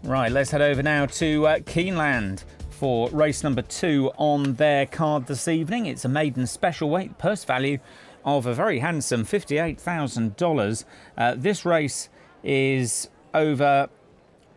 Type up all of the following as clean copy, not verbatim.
Right, let's head over now to Keeneland for race number 2 on their card this evening. It's a maiden special weight, purse value of a very handsome $58,000. This race is over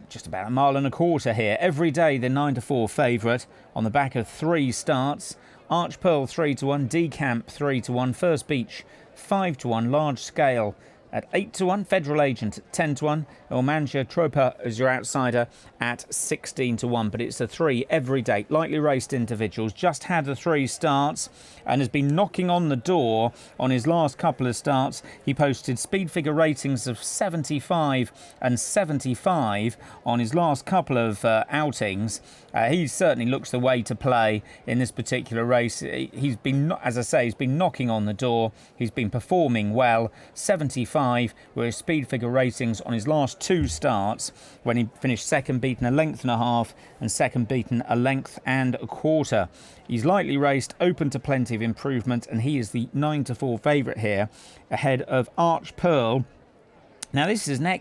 just about a mile and a quarter here. Every day the 9-4 favourite on the back of 3 starts. Arch Pearl 3-1, Decamp 3-1, First Beach 5-1, Large Scale at 8-1, Federal Agent at 10-1, Ilmanja Tropa is your outsider at 16-1. But it's the 3 every day, lightly raced individuals. Just had the 3 starts and has been knocking on the door on his last couple of starts. He posted speed figure ratings of 75 and 75 on his last couple of outings. He certainly looks the way to play in this particular race. He's been, as I say, he's been knocking on the door. He's been performing well. 75 were his speed figure ratings on his last 2 starts, when he finished second, beaten a length and a half, and second, beaten a length and a quarter. He's lightly raced, open to plenty of improvement, and he is the 9-4 favourite here, ahead of Arch Pearl. Now, this is an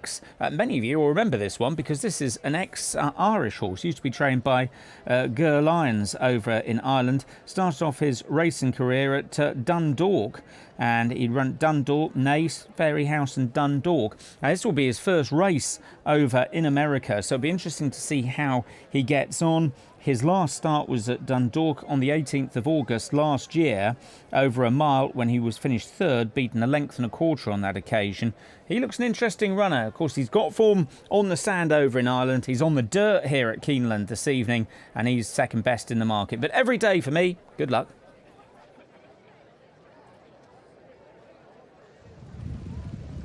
many of you will remember this one because this is an ex-Irish horse. Used to be trained by Ger Lyons over in Ireland. Started off his racing career at Dundalk, and he'd run Dundalk, Naas, Fairyhouse and Dundalk. Now, this will be his first race over in America, so it'll be interesting to see how he gets on. His last start was at Dundalk on the 18th of August last year, over a mile, when he was finished third, beaten a length and a quarter on that occasion. He looks an interesting runner. Of course, he's got form on the sand over in Ireland. He's on the dirt here at Keeneland this evening, and he's second best in the market. But every day for me, good luck.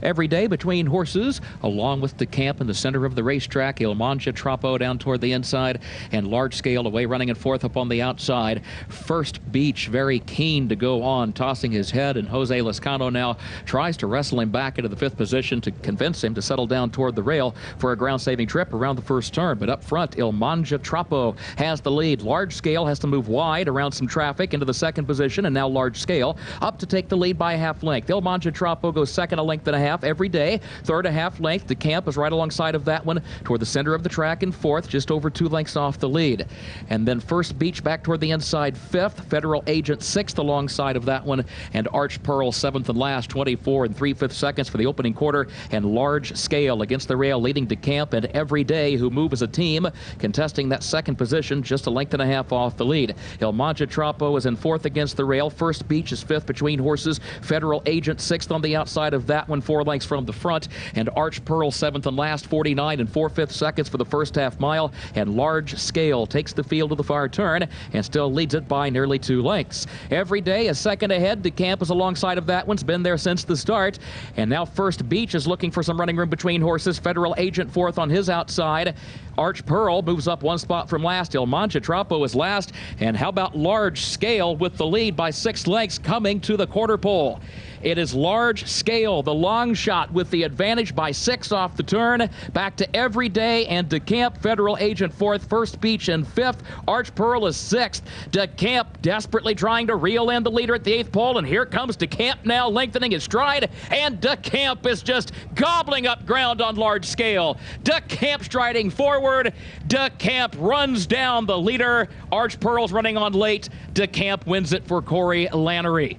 Every day between horses, along with Decamp in the center of the racetrack, Ilmanja Tropa down toward the inside, and Large Scale away running in fourth up on the outside. First Beach very keen to go on, tossing his head, and Jose Lescano now tries to wrestle him back into the 5th position to convince him to settle down toward the rail for a ground-saving trip around the first turn. But up front, Ilmanja Tropa has the lead. Large Scale has to move wide around some traffic into the 2nd position, and now Large Scale up to take the lead by a half length. Ilmanja Tropa goes second, a length and a half every day. Third, a half length. Decamp is right alongside of that one toward the center of the track in 4th, just over 2 lengths off the lead. And then First Beach back toward the inside 5th, Federal Agent 6th alongside of that one, and Arch Pearl 7th and last, 24 and 3/5 seconds for the opening quarter, and Large Scale against the rail leading Decamp and Every Day, who move as a team, contesting that 2nd position just a length and a half off the lead. Ilmanja Tropa is in 4th against the rail. First Beach is 5th between horses. Federal Agent 6th on the outside of that one, 4 lengths from the front, and Arch Pearl 7th and last, 49 and 4/5 seconds for the first half mile, and Large Scale takes the field to the far turn and still leads it by nearly 2 lengths. Every Day a second ahead. Decamp is alongside of that one's been there since the start, and now First Beach is looking for some running room between horses. Federal Agent 4th on his outside. Arch Pearl moves up 1 spot from last. Ilmanja Tropa is last, and how about Large Scale with the lead by 6 lengths coming to the quarter pole. It is Large Scale, the long shot, with the advantage by 6 off the turn. Back to Every Day and Decamp. Federal Agent 4th, First Beach in 5th. Arch Pearl is 6th. Decamp desperately trying to reel in the leader at the 8th pole, and here comes Decamp now lengthening his stride, and Decamp is just gobbling up ground on Large Scale. Decamp striding forward. Decamp runs down the leader. Arch Pearl's running on late. Decamp wins it for Corey Lannery.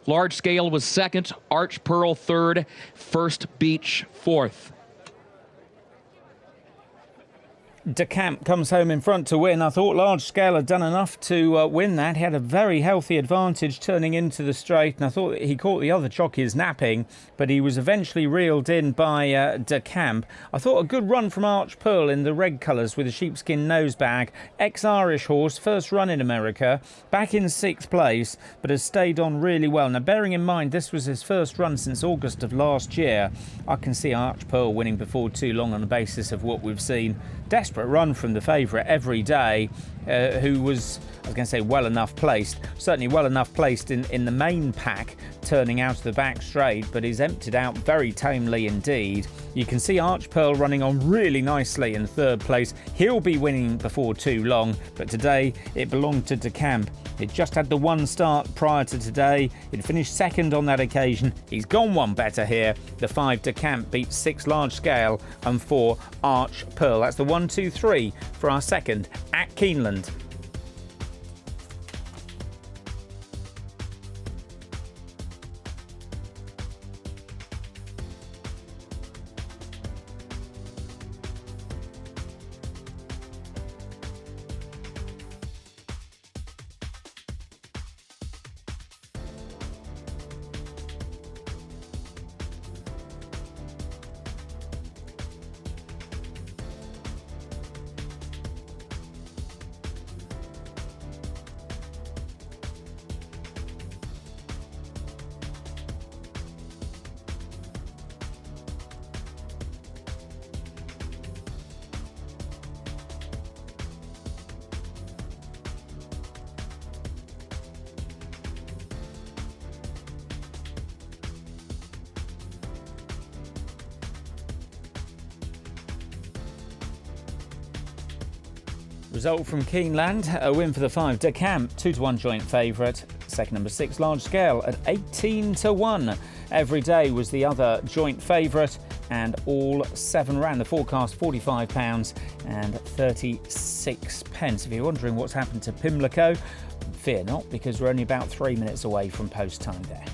Large Scale was 2nd, Arch Pearl 3rd, First Beach 4th. Decamp comes home in front to win. I thought Large Scale had done enough to win that. He had a very healthy advantage turning into the straight, and I thought he caught the other jockeys napping, but he was eventually reeled in by Decamp. I thought a good run from Arch Pearl in the red colours with a sheepskin nose bag. Ex-Irish horse, first run in America, back in 6th place, but has stayed on really well. Now, bearing in mind this was his first run since August of last year, I can see Arch Pearl winning before too long on the basis of what we've seen. Desperate run from the favourite Every Day, who was I was going to say well enough placed, certainly well enough placed in the main pack, turning out of the back straight, but he's emptied out very tamely indeed. You can see Arch Pearl running on really nicely in third place. He'll be winning before too long, but today it belonged to De Camp. It just had the one start prior to today. It finished second on that occasion. He's gone one better here. The 5 De Camp beats 6 Large Scale and 4 Arch Pearl. That's the 1, 2, 3 for our second at Keeneland. Result from Keeneland, a win for the 5 De Camp, 2-1 joint favourite. Second number 6 Large Scale at 18-1. Every Day was the other joint favourite, and all 7 ran. The forecast £45 and 36 pence. If you're wondering what's happened to Pimlico, fear not, because we're only about 3 minutes away from post time there.